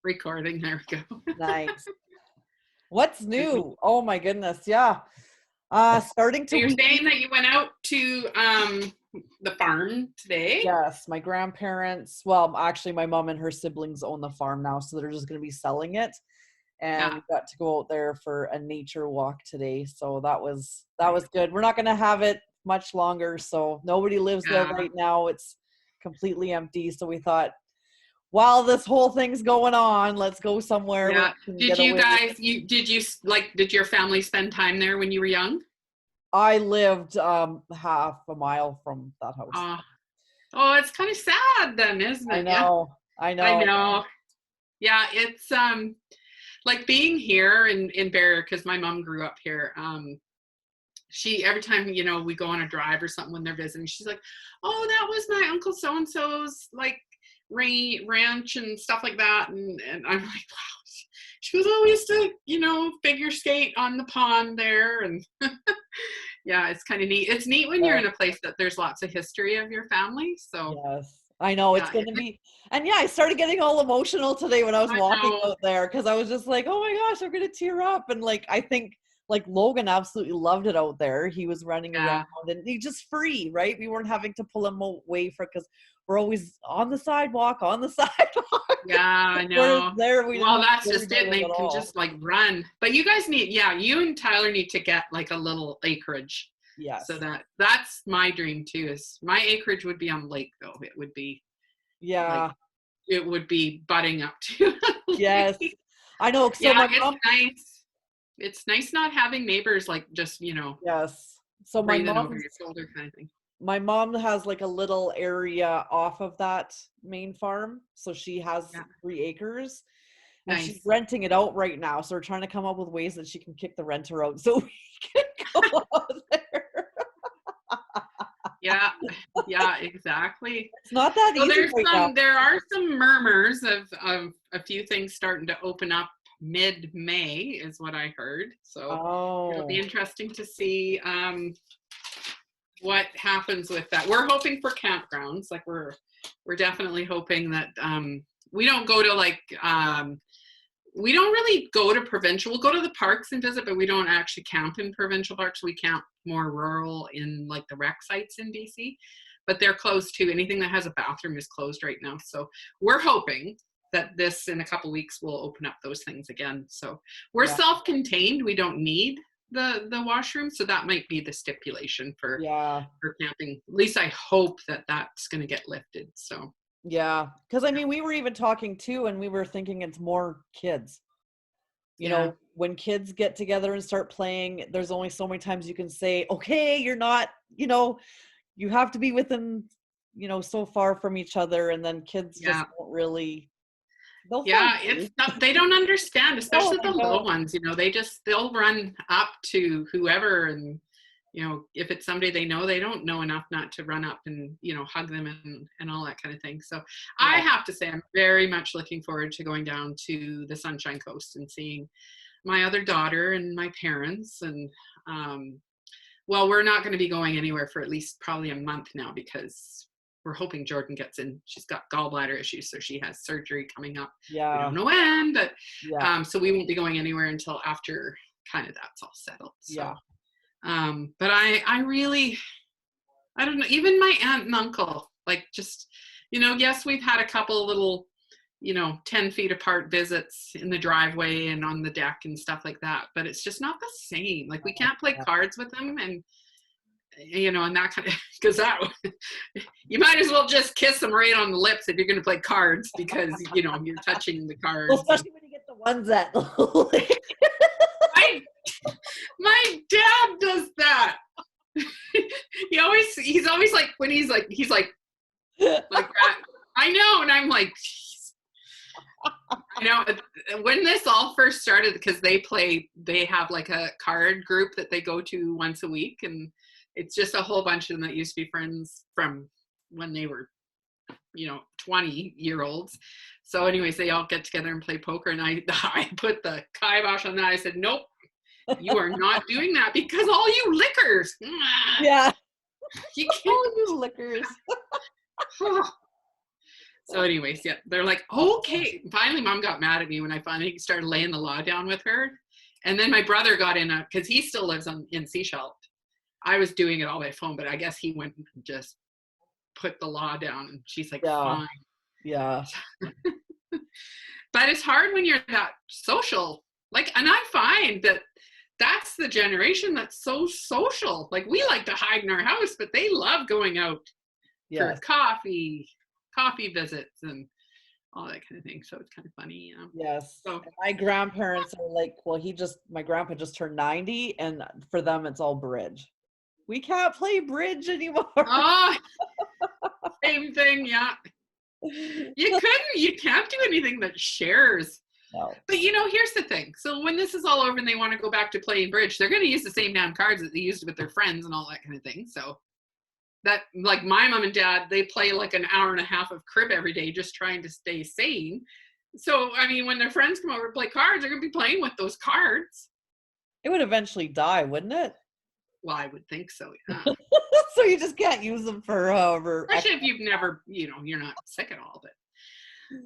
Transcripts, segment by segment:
recording. There we go. Nice. What's new? Oh my goodness. Yeah. Starting So to you're week. saying that you went out to the farm today? Yes, my grandparents, well, actually my mom and her siblings own the farm now, so they're just going to be selling it. And Yeah. we got to go out there for a nature walk today. So that was good. We're not going to have it much longer, so nobody lives there right now. It's completely empty. So we thought, while this whole thing's going on, let's go somewhere where we can Did get you away. guys, did your family spend time there when you were young? I lived half a mile from that house. Oh, it's kind of sad then, isn't it? I know. I know. Yeah, it's like being here in Barrie, because my mom grew up here. She, every time, you know, we go on a drive or something when they're visiting, she's like, oh, that was my uncle so-and-so's like ranch and stuff like that. And I'm like, wow. She goes, oh, we used to, you know, figure skate on the pond there. And yeah, it's kind of neat. It's neat when you're in a place that there's lots of history of your family. So yes, I know it's going to be. And yeah, I started getting all emotional today when I was walking out there, because I was just like, oh my gosh, I'm going to tear up. And like, I think like Logan absolutely loved it out there. He was running around and he just free, right? We weren't having to pull him away because we're always on the sidewalk. Yeah, I know. Well, that's just it. They can just like run. But you guys need, you and Tyler need to get like a little acreage. Yeah. So that's my dream too, is my acreage would be on lake though. It would be. Yeah. Like, it would be butting up to. Yes. I know. So it's nice. It's nice not having neighbors like just, you know. Yes. So my mom over your shoulder kind of thing. My mom has like a little area off of that main farm. So she has 3 acres and she's renting it out right now. So we're trying to come up with ways that she can kick the renter out so we can go out there. Yeah, exactly. It's not that easy. There are some murmurs of a few things starting to open up mid-May is what I heard. So it'll be interesting to see what happens with that. We're hoping for campgrounds. Like we're definitely hoping that we don't go to like we don't really go to provincial. We'll go to the parks and visit, but we don't actually camp in provincial parks. We camp more rural in like the rec sites in BC, but they're closed too. Anything that has a bathroom is closed right now. So we're hoping that this in a couple weeks will open up those things again. So we're self-contained. We don't need the washroom. So that might be the stipulation for camping. At least I hope that that's going to get lifted. So. Yeah. Cause I mean, we were even talking too, and we were thinking it's more kids, you know, when kids get together and start playing, there's only so many times you can say, okay, you're not, you know, you have to be within, you know, so far from each other. And then kids just don't really. It's not, they don't understand, especially the little ones, you know, they'll run up to whoever, and, you know, if it's somebody they know, they don't know enough not to run up and, you know, hug them and all that kind of thing. So I have to say, I'm very much looking forward to going down to the Sunshine Coast and seeing my other daughter and my parents. And, well, we're not going to be going anywhere for at least probably a month now, because we're hoping Jordan gets in. She's got gallbladder issues, so she has surgery coming up. Yeah. We don't know when, but so we won't be going anywhere until after kind of that's all settled. So, but I really, I don't know, even my aunt and uncle, like just, you know, yes, we've had a couple little, you know, 10 feet apart visits in the driveway and on the deck and stuff like that, but it's just not the same. Like we can't play cards with them, and you know, and that kind of, because that you might as well just kiss them right on the lips if you're going to play cards, because you know you're touching the cards. Well, especially when you get the ones that my dad does that. He's always like, when he's like that. I know, and I'm like, I know, when this all first started, because they have like a card group that they go to once a week, and it's just a whole bunch of them that used to be friends from when they were, you know, 20-year-olds. So anyways, they all get together and play poker, and I put the kibosh on that. I said, nope, you are not doing that, because all you lickers. Yeah. You all you lickers. So anyways, yeah, they're like, okay. Finally, mom got mad at me when I finally started laying the law down with her. And then my brother got in because he still lives in Sechelt. I was doing it all by phone, but I guess he went and just put the law down, and she's like, Yeah. fine. Yeah. But it's hard when you're that social. Like, and I find that that's the generation that's so social. Like, we like to hide in our house, but they love going out for Yes. coffee visits, and all that kind of thing. So it's kind of funny, you know. Yes. So And my grandparents are like, well, my grandpa just turned 90, and for them it's all bridge. We can't play bridge anymore. oh, same thing, yeah. You can't do anything that shares. No. But you know, here's the thing. So when this is all over and they want to go back to playing bridge, they're going to use the same damn cards that they used with their friends and all that kind of thing. So that, like my mom and dad, they play like an hour and a half of crib every day just trying to stay sane. So, I mean, when their friends come over to play cards, they're going to be playing with those cards. It would eventually die, wouldn't it? Well, I would think so, yeah. So you just can't use them for however. Especially if you've never, you know, you're not sick at all.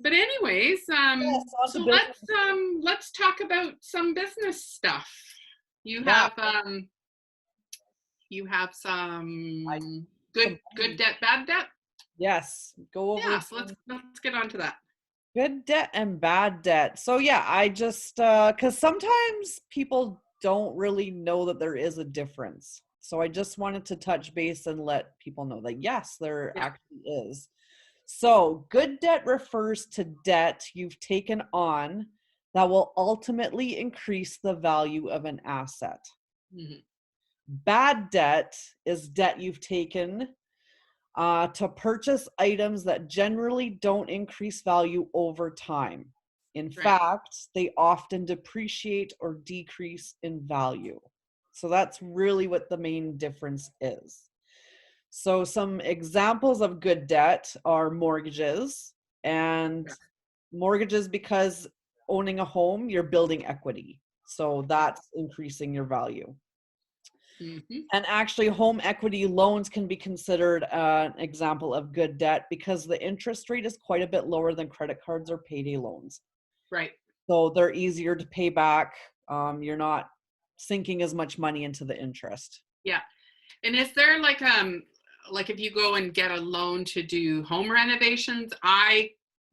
But anyways, Yes, so let's talk about some business stuff. You have some good debt, bad debt. Yes, go over. Yeah, so let's get on to that. Good debt and bad debt. So yeah, I just because sometimes people don't really know that there is a difference. So I just wanted to touch base and let people know that yes, there actually is. So good debt refers to debt you've taken on that will ultimately increase the value of an asset. Mm-hmm. Bad debt is debt you've taken to purchase items that generally don't increase value over time. In fact, they often depreciate or decrease in value. So that's really what the main difference is. So some examples of good debt are mortgages, and mortgages because owning a home, you're building equity. So that's increasing your value. Mm-hmm. And actually, home equity loans can be considered an example of good debt because the interest rate is quite a bit lower than credit cards or payday loans. Right. So they're easier to pay back. You're not sinking as much money into the interest. Yeah. And is there like if you go and get a loan to do home renovations, I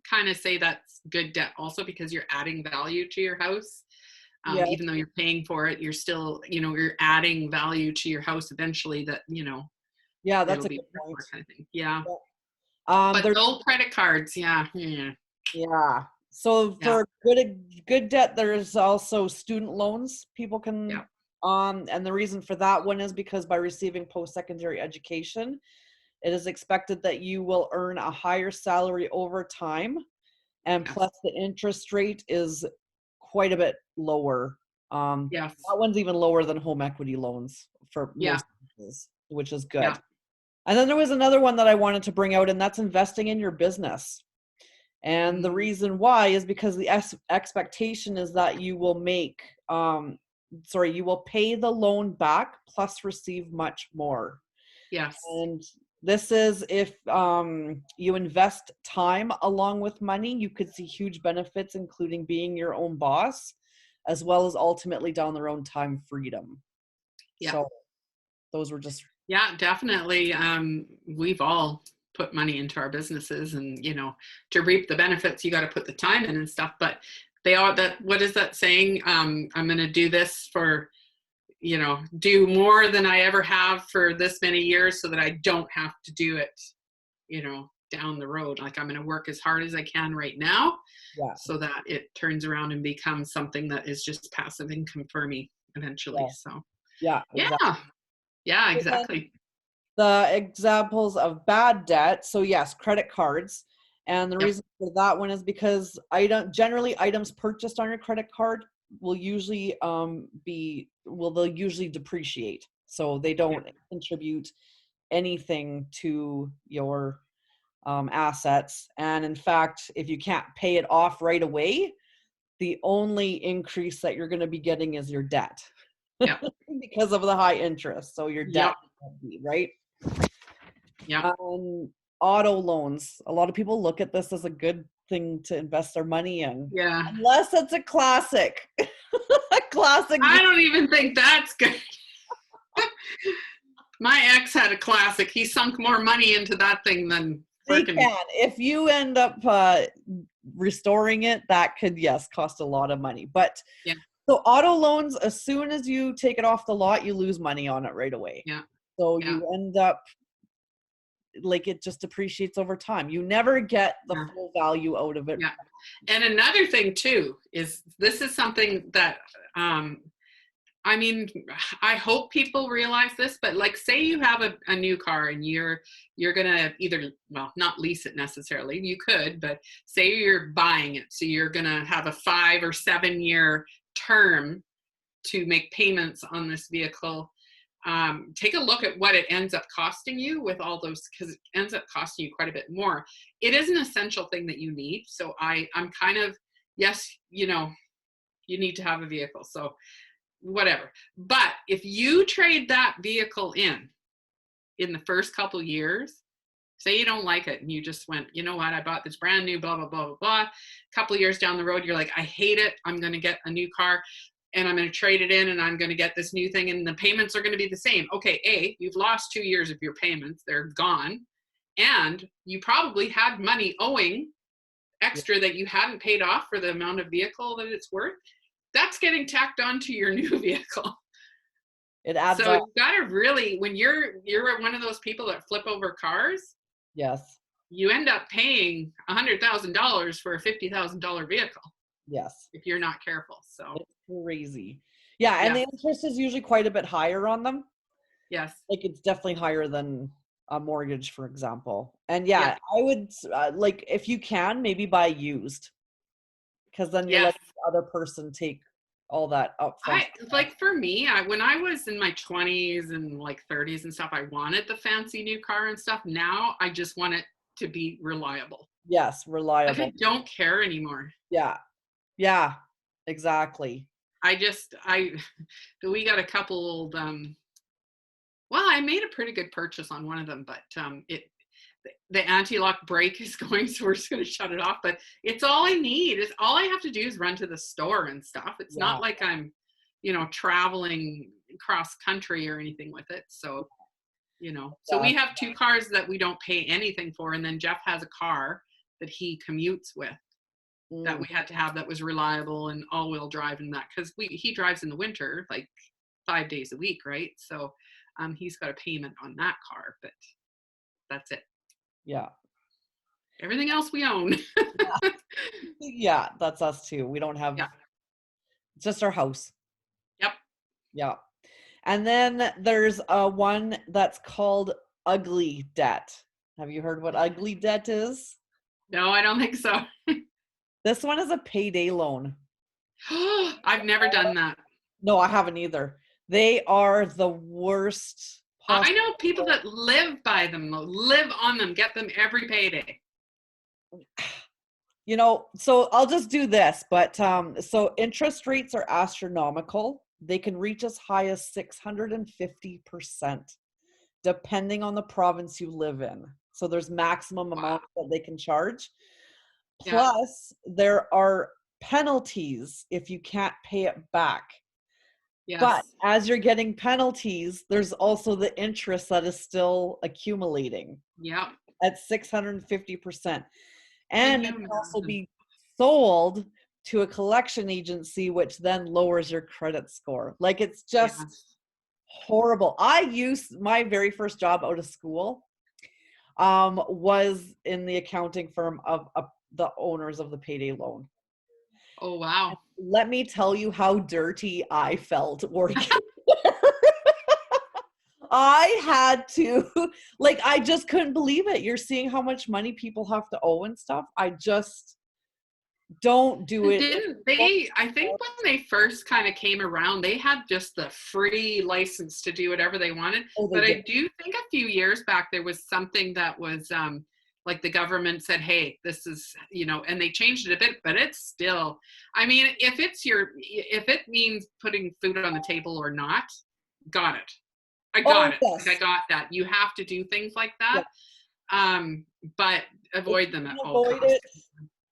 kind of say that's good debt also because you're adding value to your house. Even though you're paying for it, you're still, you know, you're adding value to your house eventually that, you know. Yeah, that's a good point. Kind of thing. Yeah. But no credit cards. Yeah. Yeah. So for good debt, there's also student loans people can, and the reason for that one is because by receiving post-secondary education, it is expected that you will earn a higher salary over time. And plus the interest rate is quite a bit lower. That one's even lower than home equity loans for most cases, which is good. Yeah. And then there was another one that I wanted to bring out, and that's investing in your business. And the reason why is because the expectation is that you will you will pay the loan back plus receive much more. Yes. And this is if you invest time along with money, you could see huge benefits, including being your own boss, as well as ultimately down the road time freedom. Yeah. So those were just. Yeah, definitely. We've all put money into our businesses, and, you know, to reap the benefits, you got to put the time in and stuff. But what is that saying? I'm going to do this for, you know, do more than I ever have for this many years so that I don't have to do it, you know, down the road. Like, I'm going to work as hard as I can right now so that it turns around and becomes something that is just passive income for me eventually. So exactly. The examples of bad debt. So yes, credit cards. And the reason for that one is because generally items purchased on your credit card will usually they'll usually depreciate. So they don't contribute anything to your assets. And in fact, if you can't pay it off right away, the only increase that you're going to be getting is your debt. Yeah. Because of the high interest. So your debt, right? Yeah. auto loans. A lot of people look at this as a good thing to invest their money in. Yeah. Unless it's a classic. A classic. I don't even think that's good. My ex had a classic. He sunk more money into that thing than They freaking. can. If you end up restoring it, that could, yes, cost a lot of money. But Yeah. so auto loans, as soon as you take it off the lot, you lose money on it right away. Yeah. So Yeah. you end up like it just depreciates over time. You never get the Yeah. full value out of it. Yeah. And another thing too is this is something that I mean, I hope people realize this, but like say you have a new car and you're gonna either, well, not lease it necessarily, you could, but say you're buying it, so you're gonna have a 5 or 7 year term to make payments on this vehicle. Take a look at what it ends up costing you with all those, because it ends up costing you quite a bit more. It is an essential thing that you need. So I'm kind of, yes, you know, you need to have a vehicle. So whatever. But if you trade that vehicle in the first couple years, say you don't like it and you just went, you know what, I bought this brand new, blah, blah, blah, blah, blah. A couple of years down the road, you're like, I hate it. I'm going to get a new car and I'm going to trade it in and I'm going to get this new thing and the payments are going to be the same. Okay, you've lost 2 years of your payments. They're gone. And you probably had money owing extra that you hadn't paid off for the amount of vehicle that it's worth. That's getting tacked onto your new vehicle. It adds so up. you gotta really, when you're one of those people that flip over cars, Yes. you end up paying $100,000 for a $50,000 vehicle. Yes. If you're not careful. So it's crazy. Yeah, and the interest is usually quite a bit higher on them. Yes. Like it's definitely higher than a mortgage, for example. And I would like, if you can, maybe buy used, because then you let the other person take all that up front. Like for me, when I was in my 20s and like 30s and stuff, I wanted the fancy new car and stuff. Now I just want it to be reliable. Yes, reliable. Like I don't care anymore. Yeah, exactly. We got a couple old, well, I made a pretty good purchase on one of them, but the anti-lock brake is going, so we're just going to shut it off. But it's all I need. Is all I have to do is run to the store and stuff. It's not like I'm, traveling cross country or anything with it. So, so we have 2 cars that we don't pay anything for, and then Jeff has a car that he commutes with that we had to have that was reliable and all-wheel drive and that, because he drives in the winter like 5 days a week, right? So he's got a payment on that car, but that's it. Yeah. Everything else we own. Yeah, that's us too. We don't have just our house. Yep. Yeah. And then there's one that's called ugly debt. Have you heard what ugly debt is? No, I don't think so. This one is a payday loan. I've never done that. No, I haven't either. They are the worst. I know people that live by them, live on them, get them every payday. So I'll just do this, but so interest rates are astronomical. They can reach as high as 650%, depending on the province you live in. So there's maximum amount that they can charge. Plus, there are penalties if you can't pay it back. Yes. But as you're getting penalties, there's also the interest that is still accumulating. Yeah. At 650%. And it can also be sold to a collection agency, which then lowers your credit score. Like it's just horrible. I used my very first job out of school was in the accounting firm of the owners of the payday loan. Oh, wow. And let me tell you how dirty I felt working there. I had to, I just couldn't believe it. You're seeing how much money people have to owe and stuff. I just don't do it. Didn't they, I think when they first kind of came around, they had just the free license to do whatever they wanted. But I do think a few years back, there was something that was like the government said, hey, this is, and they changed it a bit, but it's still, I mean, if it means putting food on the table or not, got it. I got it. Yes. I got that. You have to do things like that. But If avoid you them at can all avoid costs.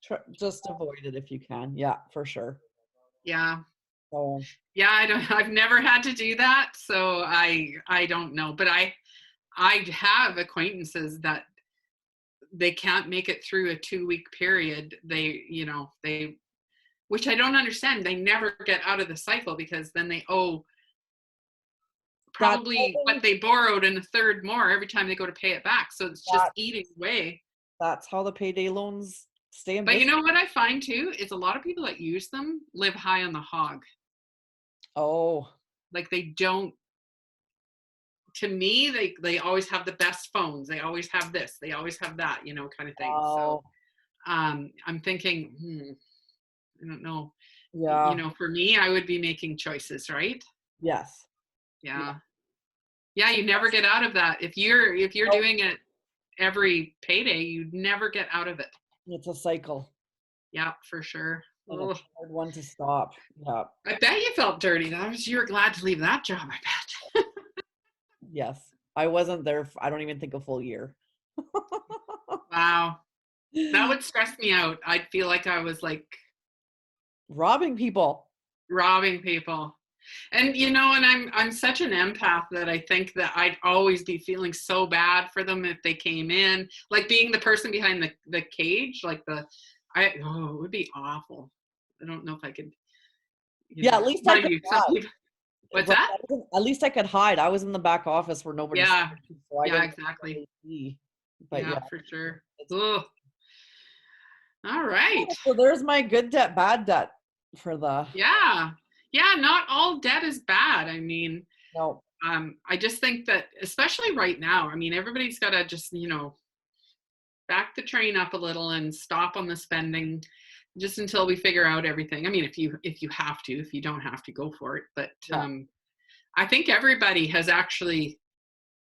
it, just avoid it if you can. Yeah, for sure. Yeah. So Yeah, I've never had to do that, so I don't know. But I have acquaintances that they can't make it through a 2-week period. They which I don't understand. They never get out of the cycle because then they owe that's probably what they borrowed and a third more every time they go to pay it back. So it's just that eating away. that's how the payday loans stay in But you business. know what I find too is a lot of people that use them live high on the hog. Oh, Like they don't, to me, they always have the best phones. They always have this, they always have that, kind of thing. So wow. I'm thinking, I don't know. Yeah. For me, I would be making choices, right? Yes. Yeah. Yeah. Yeah, you never get out of that. If you're Nope. doing it every payday, you never get out of it. It's a cycle Yeah, for sure. and it's Ugh. a hard one to stop. Yeah. I bet you felt dirty. You were glad to leave that job, I bet. Yes. I wasn't there. I don't even think a full year. Wow. That would stress me out. I'd feel like I was like Robbing people. robbing people. And I'm such an empath that I think that I'd always be feeling so bad for them if they came in, like being the person behind the cage, it would be awful. I don't know if I could, Yeah, at least I mind could you, some hide. people, what's Right. that? At least I could hide. I was in the back office where nobody saw Yeah, me, so I yeah, didn't exactly. really see. But Yeah, yeah, for sure. it's Ugh. All right. so there's my good debt, bad debt for the Yeah. Yeah, not all debt is bad. I mean, no. I just think that, especially right now, I mean, everybody's got to just, back the train up a little and stop on the spending just until we figure out everything. I mean, if you have to, if you don't have to, go for it. But Yeah. I think everybody has actually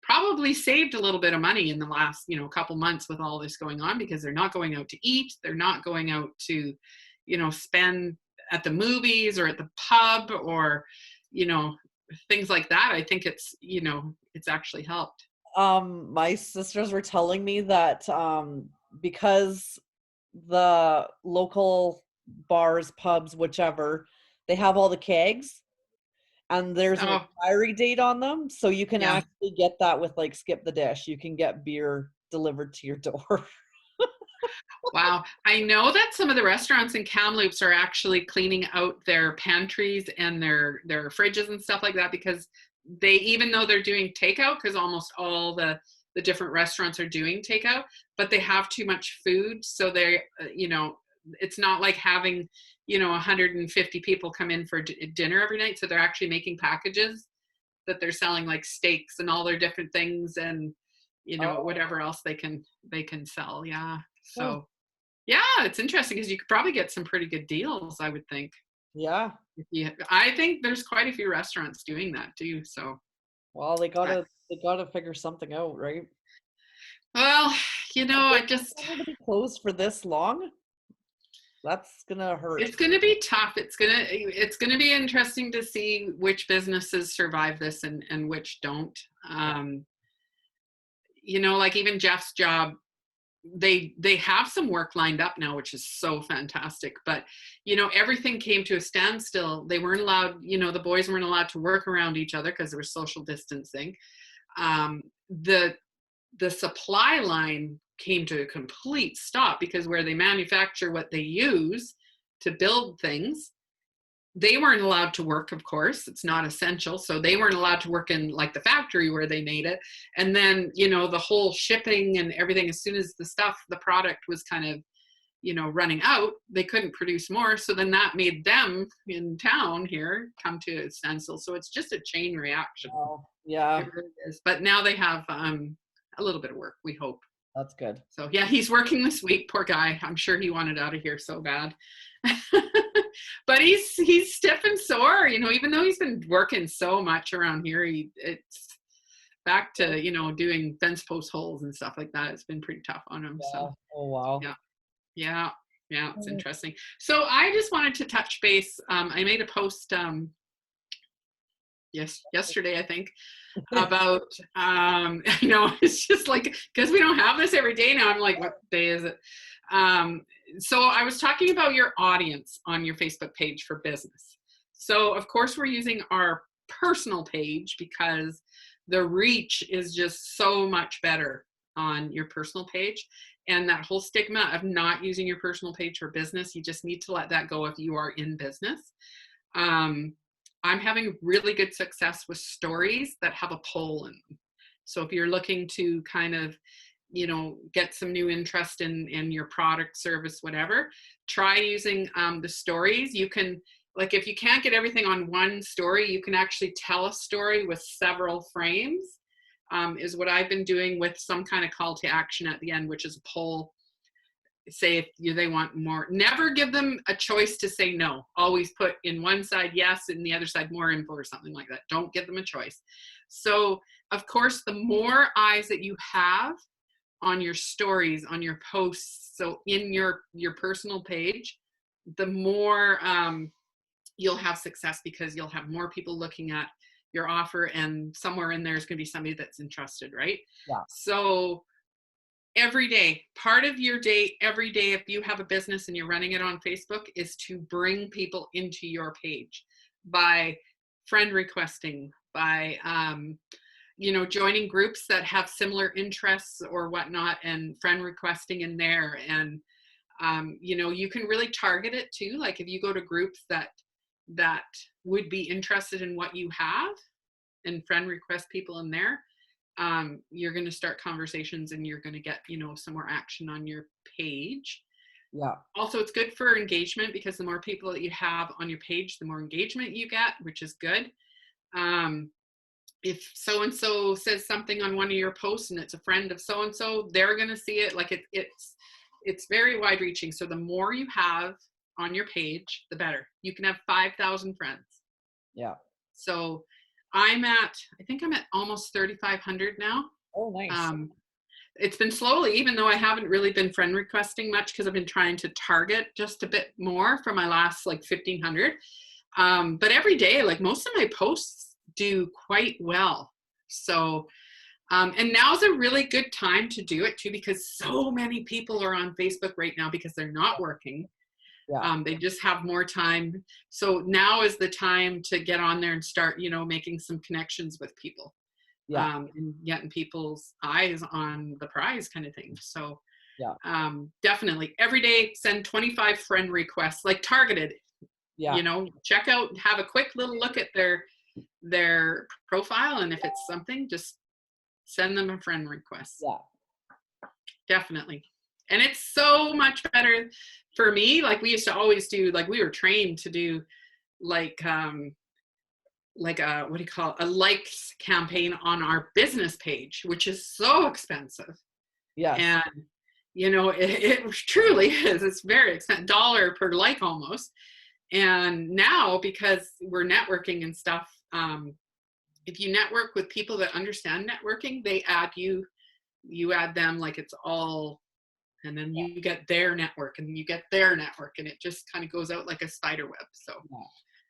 probably saved a little bit of money in the last, couple months with all this going on, because they're not going out to eat. They're not going out to, spend at the movies or at the pub or, things like that. I think it's actually helped. My sisters were telling me that because the local bars, pubs, whichever, they have all the kegs and there's an Oh, expiry date on them, so you can yeah. actually get that with like Skip the Dish. You can get beer delivered to your door. Wow. I know that some of the restaurants in Kamloops are actually cleaning out their pantries and their fridges and stuff like that, because even though they're doing takeout, because almost all the different restaurants are doing takeout, but they have too much food. So it's not like having, 150 people come in for dinner every night. So they're actually making packages that they're selling, like steaks and all their different things, and, Oh, whatever else they can sell. Yeah. huh. So yeah, it's interesting because you could probably get some pretty good deals, I would think. Yeah. I think there's quite a few restaurants doing that too. So, Well, they I- gotta figure something out, right? well, For I just, somewhere to be closed for this long, that's gonna hurt. it's going to be tough. It's going to be interesting to see which businesses survive this and which don't. Like even Jeff's job, they have some work lined up now, which is so fantastic, but everything came to a standstill. They weren't allowed, the boys weren't allowed to work around each other because there was social distancing. Um, the the supply line came to a complete stop because where they manufacture what they use to build things, they weren't allowed to work. Of course, it's not essential, so they weren't allowed to work in like the factory where they made it. And then the whole shipping and everything, as soon as the product was kind of running out, they couldn't produce more, so then that made them in town here come to a standstill. So it's just a chain reaction. Oh, yeah, It really is. But now they have a little bit of work, we hope. that's good. So yeah, he's working this week. Poor guy. I'm sure he wanted out of here so bad. But he's stiff and sore, even though he's been working so much around here. It's back to, doing fence post holes and stuff like that. It's been pretty tough on him. Yeah. So Oh, wow. yeah. Yeah. Yeah, it's Mm. interesting. So I just wanted to touch base. I made a post yesterday, I think, about, it's just like, because we don't have this every day now. I'm like, what day is it? So I was talking about your audience on your Facebook page for business. So of course we're using our personal page because the reach is just so much better on your personal page. And that whole stigma of not using your personal page for business, you just need to let that go if you are in business. I'm having really good success with stories that have a poll in them. So if you're looking to kind of, get some new interest in your product, service, whatever, try using the stories. You can, like, if you can't get everything on one story, you can actually tell a story with several frames, is what I've been doing, with some kind of call to action at the end, which is a poll. Say if they want more. Never give them a choice to say no. Always put in one side yes and the other side more info or something like that. Don't give them a choice. So of course, the more eyes that you have on your stories, on your posts, so in your personal page, the more you'll have success, because you'll have more people looking at your offer, and somewhere in there is going to be somebody that's interested, right? Yeah. So every day, part of your day, every day, if you have a business and you're running it on Facebook, is to bring people into your page by friend requesting, by joining groups that have similar interests or whatnot, and friend requesting in there. And you can really target it too. Like if you go to groups that would be interested in what you have and friend request people in there, you're going to start conversations and you're going to get, some more action on your page. Yeah. Also, it's good for engagement, because the more people that you have on your page, the more engagement you get, which is good. If so-and-so says something on one of your posts and it's a friend of so-and-so, they're going to see it. Like it's very wide reaching. So the more you have on your page, the better. You can have 5,000 friends. Yeah. So I think I'm at almost 3,500 now. Oh, nice. It's been slowly, even though I haven't really been friend requesting much, because I've been trying to target just a bit more for my last 1,500. But every day, most of my posts do quite well. So, and now's a really good time to do it too, because so many people are on Facebook right now because they're not working. Yeah. They just have more time. So now is the time to get on there and start, making some connections with people. Yeah. And getting people's eyes on the prize kind of thing. So Yeah. Definitely every day send 25 friend requests, targeted. Yeah. Check out, have a quick little look at their profile, and if it's something, just send them a friend request. Yeah. Definitely. And it's so much better for me. We used to always do, we were trained to do a what do you call it, a likes campaign on our business page, which is so expensive. Yes. And it truly is. It's very expensive, $1 per like almost. And now, because we're networking and stuff, if you network with people that understand networking, they add you add them, it's all, and then you get their network and you get their network, and it just kind of goes out like a spider web. So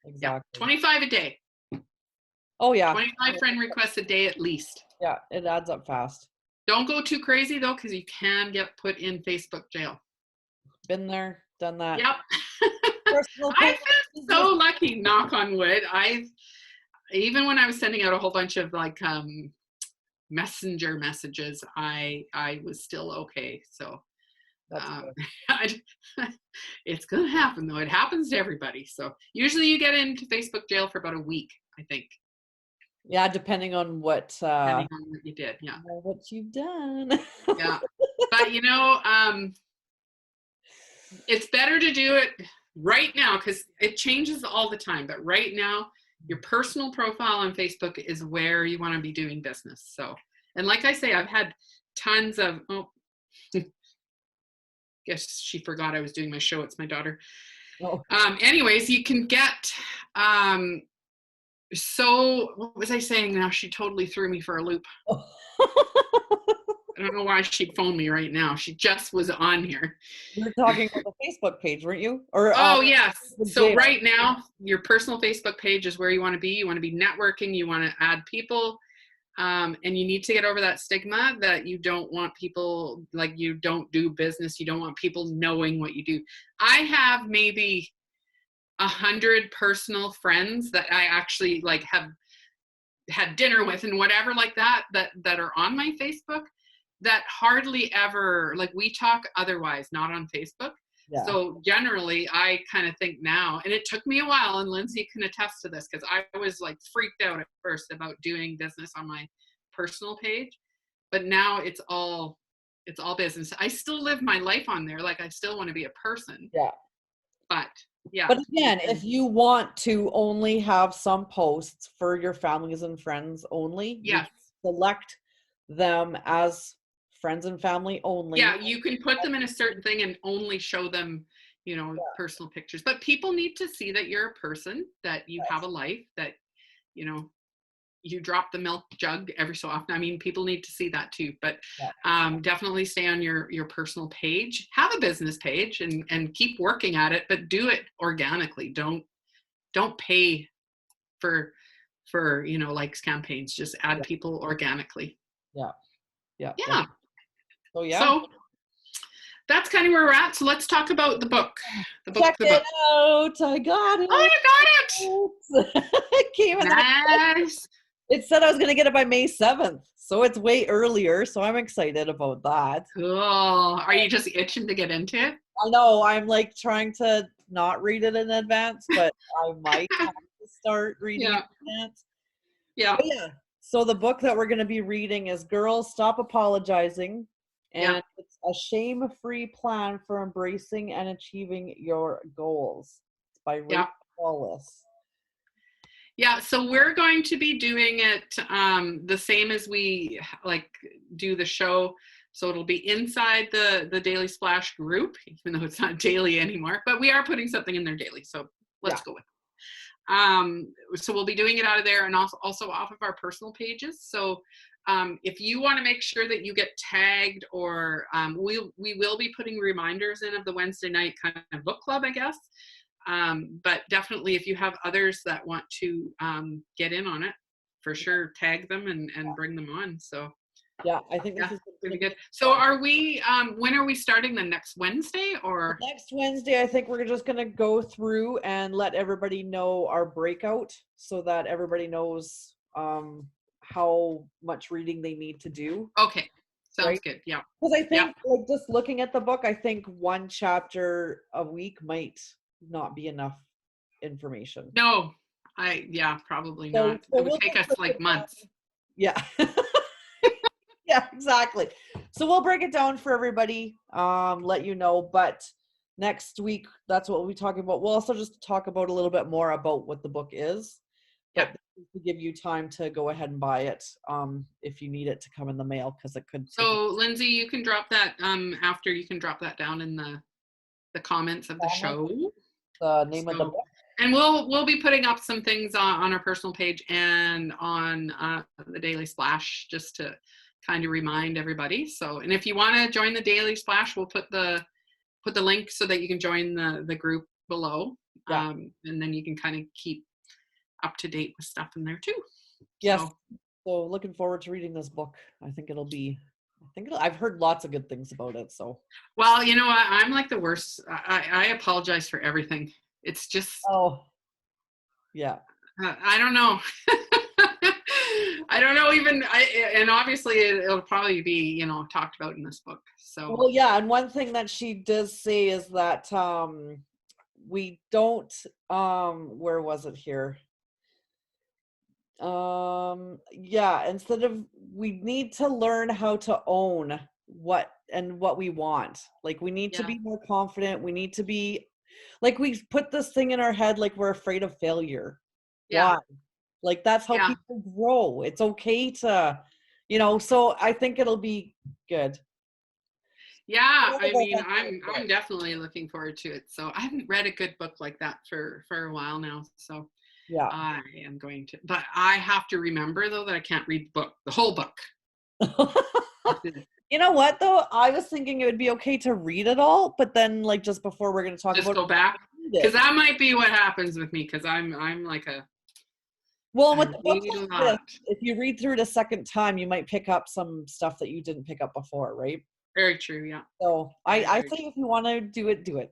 exactly. 25 a day. Oh yeah. 25 friend requests a day at least. Yeah, it adds up fast. Don't go too crazy though, because you can get put in Facebook jail. Been there, done that. Yep. I've been so lucky, knock on wood. Even when I was sending out a whole bunch of messenger messages, I was still okay. So it's gonna happen though. It happens to everybody. So usually you get into Facebook jail for about a week, I think. Yeah, depending on what you did. Yeah. What you've done. Yeah. But it's better to do it right now, because it changes all the time. But right now, your personal profile on Facebook is where you want to be doing business. So, and like I say, I've had tons of, guess she forgot I was doing my show. It's my daughter. Oh. Anyways, you can get, so what was I saying now? She totally threw me for a loop. I don't know why she phoned me right now. She just was on here. You were talking about the Facebook page, weren't you? Or Oh, yes. the So jail. right now, your personal Facebook page is where you want to be. You want to be networking. You want to add people. And you need to get over that stigma that you don't want people, like you don't do business. You don't want people knowing what you do. I have maybe 100 personal friends that I actually like have had dinner with and whatever like that are on my Facebook that hardly ever, like we talk otherwise, not on Facebook. Yeah. So generally I kind of think now, and it took me a while, and Lindsay can attest to this, because I was like freaked out at first about doing business on my personal page, but now it's all business. I still live my life on there. Like I still want to be a person. Yeah. But yeah. But again, if you want to only have some posts for your families and friends only, Yes. you select them as friends and family only. Yeah, you can put them in a certain thing and only show them, personal pictures. But people need to see that you're a person, that you have a life, that, you drop the milk jug every so often. I mean, people need to see that too. But definitely stay on your personal page. Have a business page and keep working at it, but do it organically. Don't pay for likes campaigns. Just add people organically. Yeah. Yeah. So So that's kind of where we're at. So let's talk about the book. Check it out. I got it. Oh, you got it. It came in. Nice. It said I was going to get it by May 7th. So it's way earlier. So I'm excited about that. Cool. Are you just itching to get into it? I know. I'm like trying to not read it in advance, but I might have to start reading it in advance. Yeah. But yeah. So the book that we're going to be reading is Girls Stop Apologizing. And it's a shame-free plan for embracing and achieving your goals. It's by Rachel Wallace. Yeah, so we're going to be doing it the same as we like do the show. So it'll be inside the Daily Splash group, even though it's not daily anymore, but we are putting something in there daily. So let's go with it. So we'll be doing it out of there, and also off of our personal pages. So if you want to make sure that you get tagged, or we will be putting reminders in of the Wednesday night kind of book club, I guess. But definitely if you have others that want to get in on it, for sure, tag them and bring them on. So yeah, I think this is going to be good. So are we, when are we starting? The next Wednesday or? Next Wednesday, I think we're just going to go through and let everybody know our breakout so that everybody knows how much reading they need to do. Okay. Sounds good. Yeah. Because I think like just looking at the book, I think one chapter a week might not be enough information. No, probably not. It would take us like months. Yeah. Yeah, exactly. So we'll break it down for everybody, let you know, but next week, that's what we'll be talking about. We'll also just talk about a little bit more about what the book is. Yeah. To give you time to go ahead and buy it if you need it to come in the mail, because it could. So Lindsay, you can drop that after, you can drop that down in the comments of the show. The name of the book. And we'll be putting up some things on our personal page and on the Daily Splash, just to kind of remind everybody. So, and if you want to join the Daily Splash, we'll put the link so that you can join the group below. And then you can kind of keep up to date with stuff in there too. Yes. So looking forward to reading this book. I've heard lots of good things about it. So. Well, you know what? I'm like the worst. I apologize for everything. It's just. Oh. Yeah. I don't know. I don't know even. And obviously it'll probably be talked about in this book. So. Well, yeah, and one thing that she does say is that we don't. Where was it here? Instead of, we need to learn how to own what we want. Like we need to be more confident. We need to be like, we put this thing in our head like we're afraid of failure. Why? Like that's how people grow. It's okay to so I think it'll be good. Yeah, I mean, I'm definitely looking forward to it. So I haven't read a good book like that for a while now. So yeah, I am going to, but I have to remember though that I can't read the whole book. You know what though? I was thinking it would be okay to read it all, but then like just before we're going to talk Just about go back, read because it. that might be what happens with me. Because I'm like Well, and I with the books read a like this, lot. if you read through it a second time, you might pick up some stuff that you didn't pick up before, right? Very true. Yeah. So Very, I very think if you want to do it, do it.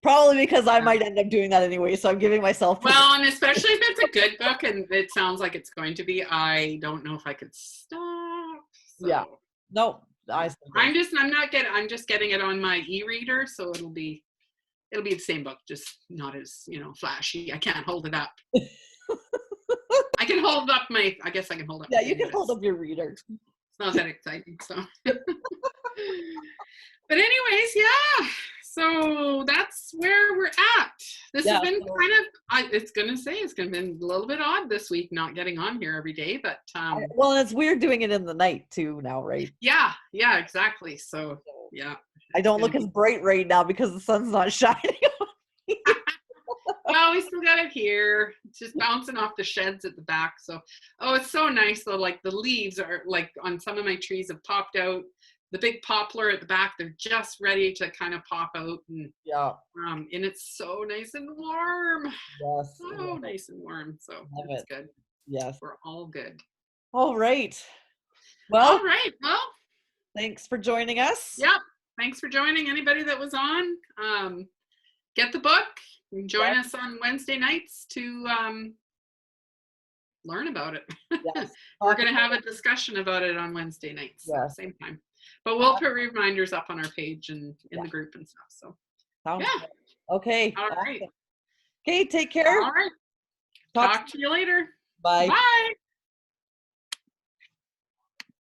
Probably because I true. might end up doing that anyway, so I'm giving myself permission. Well, and especially if it's a good book and it sounds like it's going to be, I don't know if I could stop. Yeah. So No, I I'm just getting it on my e-reader, so it'll be the same book, just not as, flashy. I can't hold it up. I can hold up I guess I can hold up. yeah, my you can thing, hold but up your reader. it's not that exciting. So, but anyways, yeah. So that's where we're at. This has Yeah. been So, kind of, it's going to be a little bit odd this week, not getting on here every day, but well, and it's weird doing it in the night too now, right? yeah, exactly. So yeah, I it's don't going look to as be, bright right now because the sun's not shining. well, we still got it here. It's just bouncing off the sheds at the back. So, oh, it's so nice though. Like the leaves are like on some of my trees have popped out. The big poplar at the back, they're just ready to kind of pop out, Yeah. and it's so nice and warm. Yes. So nice and warm. So Love it's it. good. Yes. We're all good. All right. Well, All right. Well, thanks for joining us. yeah. Thanks for joining anybody that was on. Get the book and join us on Wednesday nights to learn about it. Yes. We're going to have a discussion about it on Wednesday nights, Yes. same time. But we'll put reminders up on our page and in the group and stuff. So, Sounds yeah. good. Okay. All right. Okay, take care. All right. Talk Talk to you later. Bye. Bye.